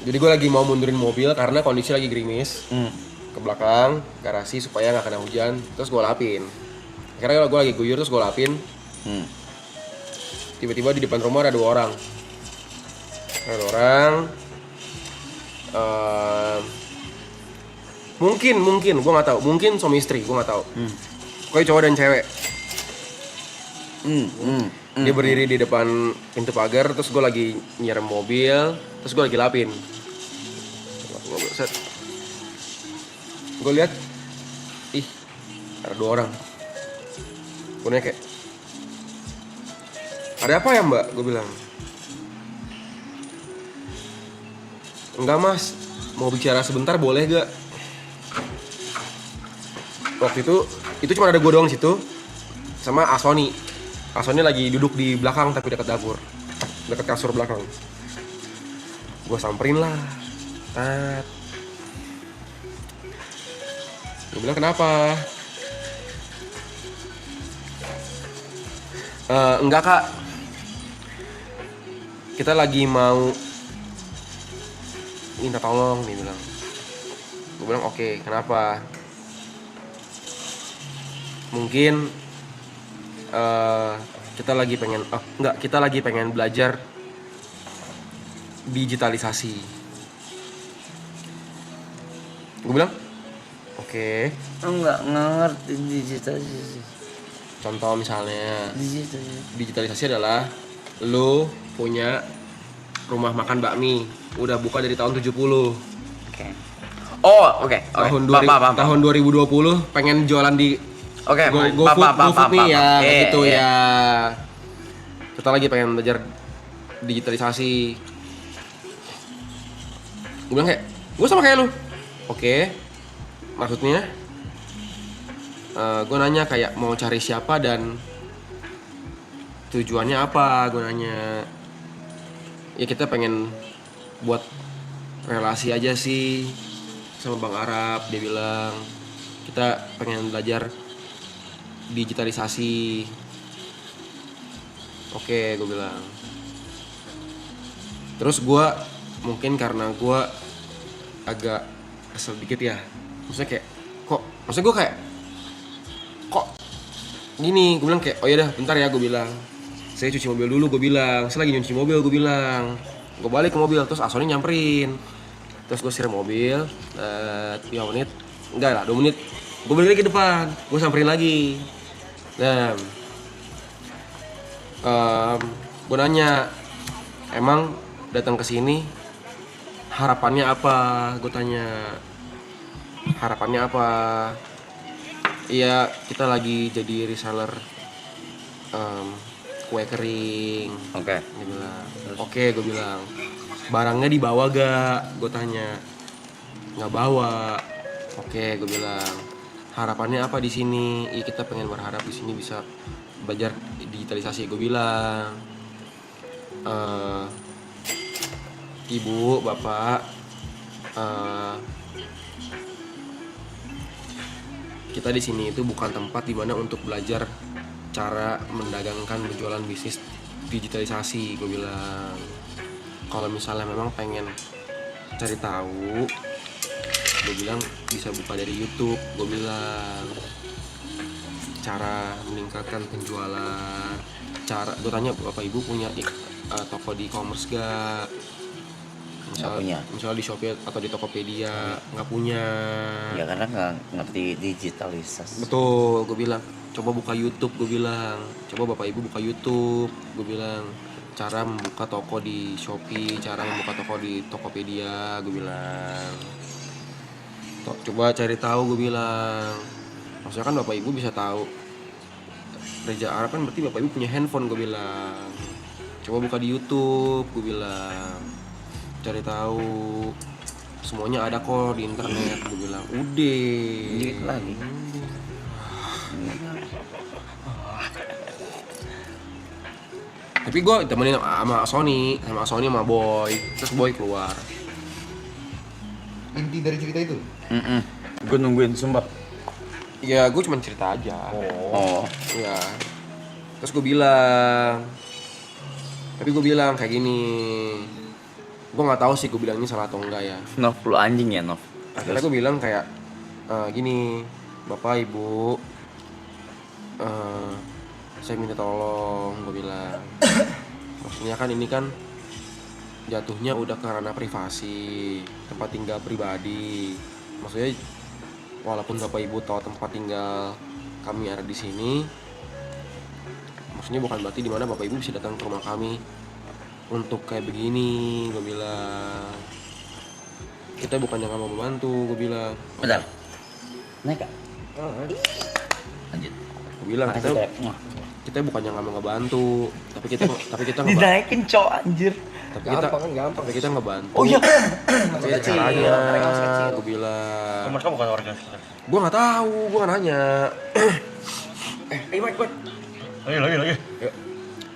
Jadi gue lagi mau mundurin mobil karena kondisi lagi gerimis. Ke belakang garasi supaya nggak kena hujan. Terus gue lapin. Akhirnya gue lagi guyur terus gue lapin. Tiba-tiba di depan rumah ada 2 orang. Mungkin gue nggak tahu. Mungkin suami istri, gue nggak tahu. Pokoknya cowok dan cewek. Dia berdiri di depan pintu pagar, terus gue lagi nyerem mobil, terus gue lagi lapin. Gue lihat, ih, ada 2 orang. Gue nanya kayak, ada apa ya mbak? Gue bilang, enggak mas, mau bicara sebentar boleh gak? Waktu itu cuma ada gue doang situ, sama Asoni. Asoni lagi duduk di belakang tapi dekat dapur, dekat kasur belakang. Gue samperin lah, gue bilang kenapa? Enggak kak, kita lagi mau minta tolong, dia bilang. Gue bilang oke, kenapa? Mungkin kita lagi pengen belajar digitalisasi. Gue bilang oke. Enggak ngerti digitalisasi. Contoh misalnya digitalisasi adalah lu punya rumah makan bakmi udah buka dari tahun 70. Oke. Oh, oke. Tahun 2020 pengen jualan di GoFood nih ya, gitu ya. Kita lagi pengen belajar digitalisasi. Gue bilang kayak, gue sama kayak lu. Oke. Maksudnya, gue nanya kayak mau cari siapa dan tujuannya apa? Gue nanya. Ya kita pengen buat relasi aja sih sama Bang Arab, dia bilang. Kita pengen belajar digitalisasi. Oke, gue bilang. Terus gue mungkin karena gue agak kesel dikit ya. Maksudnya gue kayak kok gini. Gue bilang kayak, oh iya dah bentar ya, gue bilang. Saya cuci mobil dulu, gue bilang. Saya lagi nyuci mobil, gue bilang. Gue balik ke mobil, terus Asoni nyamperin. Terus gue siram mobil, 3 menit. Enggak lah, 2 menit. Gue balik lagi ke depan, gue samperin lagi. Nah, gue nanya, emang datang ke sini harapannya apa? Gue tanya, harapannya apa? Iya, kita lagi jadi reseller kue kering. Oke. Dia bilang, oke, gue bilang. Barangnya dibawa gak? Gue tanya. Nggak bawa. Oke, gue bilang. Harapannya apa di sini? Iya, kita pengen berharap di sini bisa belajar digitalisasi. Gue bilang, ibu, bapak, kita di sini itu bukan tempat dimana untuk belajar cara mendagangkan berjualan bisnis digitalisasi. Gue bilang, kalau misalnya memang pengen cari tahu, gue bilang bisa buka dari YouTube. Gue bilang cara meningkatkan penjualan. Gue tanya bapak ibu punya toko di e-commerce gak? Misalnya di Shopee atau di Tokopedia. Nggak punya. Ya karena nggak ngerti digitalisasi. Betul, gue bilang coba buka YouTube. Gue bilang coba bapak ibu buka YouTube. Gue bilang cara membuka toko di Shopee, cara membuka toko di Tokopedia. Gue bilang coba cari tahu. Gue bilang maksudnya kan bapak ibu bisa tahu Reza Arab kan berarti bapak ibu punya handphone. Gue bilang coba buka di YouTube. Gue bilang cari tahu, semuanya ada kok di internet. Gue bilang udah Dikit lagi. Tapi gue temenin sama Sony sama Boy. Terus Boy keluar. Inti dari cerita itu? Gue nungguin sumpah. Ya gue cuma cerita aja. Oh. Ya. Terus gue bilang kayak gini. Gue nggak tahu sih gue bilang ini salah atau enggak ya. Nov lu anjing ya Nov. Akhirnya gue bilang kayak gini, Bapak Ibu, saya minta tolong, gue bilang. Maksudnya kan ini kan jatuhnya udah ke ranah privasi, tempat tinggal pribadi. Maksudnya walaupun Bapak Ibu tahu tempat tinggal kami ada di sini, maksudnya bukan berarti dimana Bapak Ibu bisa datang ke rumah kami untuk kayak begini, gue bilang. Kita bukan yang nggak mau membantu, gue bilang. Bentar. Naik kak? Lanjut. Gue bilang kita bukan yang nggak mau ngebantu, tapi kita dinaikin cowok anjir. Gampang. Tapi kita ngebantu. Oh iya. Tapi ada caranya, gue bilang. Mereka bukan warga sekitar. Gue nggak tahu, gue nggak nanya. Mike. Lagi.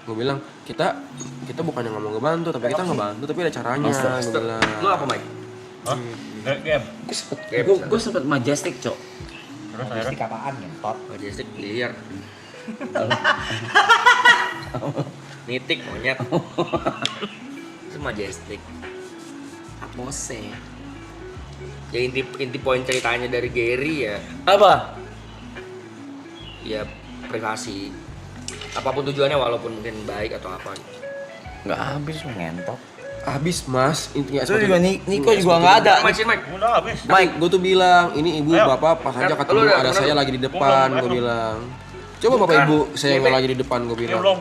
Gue bilang kita bukan yang nggak mau ngebantu, tapi kita ngebantu, tapi ada caranya. Gue bilang. Lu apa, Mike? Hah? Game. Gue sempet majestic cok. Terus akhirnya Apaan ya? Top. Majestic liar. Nitik monyet. Itu majestic. Atmose. Ya inti poin ceritanya dari Gary ya, Apa? ya privasi. Apapun tujuannya, walaupun mungkin baik atau apa. Nggak habis lu ngentot. Habis mas, intinya Itu juga Niko juga nggak ada. Mike. udah habis. Mike, gue tuh bilang ini ibu Ayo. bapak pas aja ketemu Lu udah ada bener. saya lagi di depan, Belum, gue belum. bilang. Coba bapak Bukan. ibu saya nggak lagi di depan, gue Ini bilang. belum.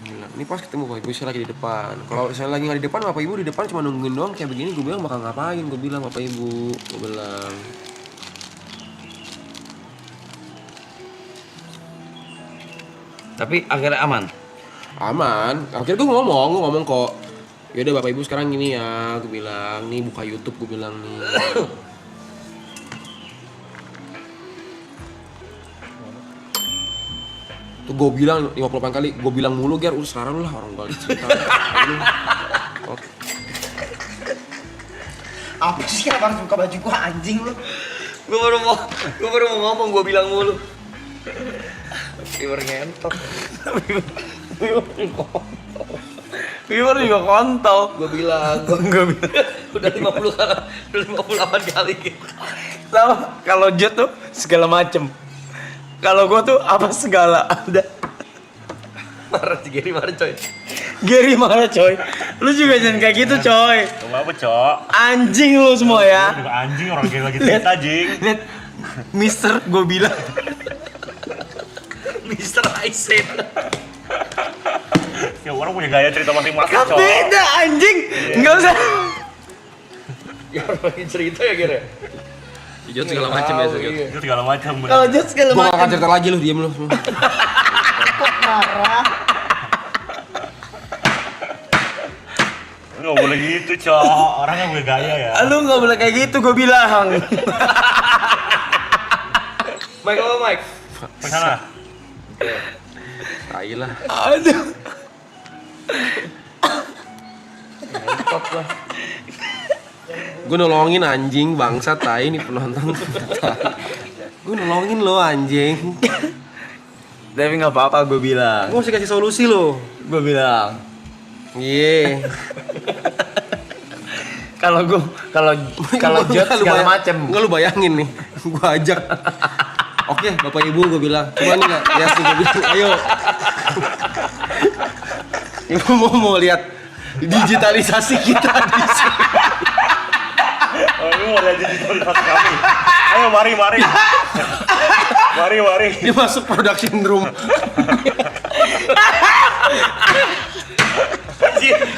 Bilang, ini pas ketemu bapak ibu saya lagi di depan. Kalau saya lagi nggak di depan, bapak ibu di depan cuma nungguin doang kayak begini, gue bilang bakal ngapain? Gue bilang bapak ibu, gue bilang. Tapi akhirnya aman. Aman. Akhirnya gue ngomong kok. Yaudah bapak ibu sekarang gini ya, gue bilang. Nih buka YouTube, gue bilang nih. Tuh gue bilang 58 kali, gue bilang mulu Ger, udah sekarang lu lah orang balik cerita. Oke. Apa sih kenapa harus buka baju gua, anjing lu? Gua baru mau ngomong, gua bilang mulu. Viewer ngentot. Viewer juga kontol. Gua bilang udah 50 kali, udah 58 kali gitu. Sama kalau Jot tuh segala macem. Kalau gua tuh apa segala ada. Marah si Gary, marah coy. Gary marah coy. Lu juga jangan kayak gitu coy. Coba apa, Cok? Anjing lu semua Lu ya. juga anjing, orang kayak lagi cerita, jing. Lihat, Mister gua bilang. Mr. I said. Ya orang punya gaya cerita masing-masing, Kan Cok. beda anjing. Enggak usah. Ya orang lagi cerita ya Gary. Hijau segala macam biasa gitu. Itu segala macam. bener. Kalau Jot segala Gue gak akan macem. cerita lagi lu, diem lu. Lu nggak boleh gitu, Cok. Orang kan punya gaya ya. Lu nggak boleh kayak gitu gua bilang. Mike apa Mike? Ke sana. Tai lah. Aduh. Gue nolongin anjing bangsa tai nih penonton. Gue nolongin lo anjing. Tapi nggak apa-apa gua bilang. Gue mesti kasih solusi lo. Gua bilang. Iya. Kalau Jot segala macem. Enggak lu bayangin nih. Gue ajak. Oke, Bapak Ibu gue bilang. Coba nih enggak? Ya sih gue bilang. Ayo. Ibu mau lihat digitalisasi kita di sini. Oh, ini mau lihat digitalisasi kami. Ayo, mari. Mari. Dia masuk production room.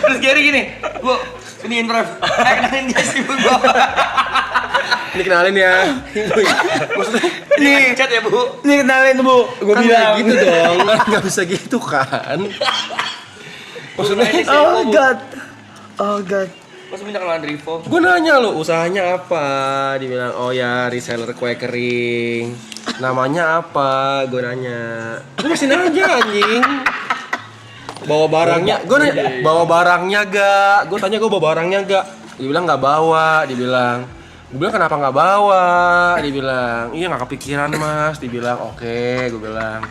Terus Gary gini, Bu, ini improv. Kenalin dia sih Bu. Ini kenalin ya. Maksudnya Nih, Chat ya Bu. nih kenalin Bu. Gua kan bilang. kayak gitu dong. Enggak bisa gitu kan. Maksudnya Oh God. Oh God. Mas minta kenalan Rivo. gue nanya lo usahanya apa, dibilang oh ya reseller kue kering, namanya apa, gue nanya, gue masih nanya anjing, bawa barangnya, gue nanya bawa barangnya gak, gue tanya gue bawa barangnya gak, dia bilang nggak bawa, dibilang, gue bilang kenapa nggak bawa, dibilang iya nggak kepikiran mas, dibilang oke, gue bilang,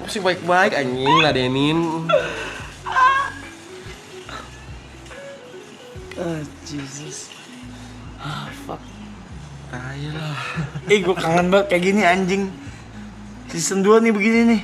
masih baik-baik anjing ladenin. Jesus. Fuck. Tai lah. Gue kangen banget kayak gini anjing. Season 2 nih begini nih.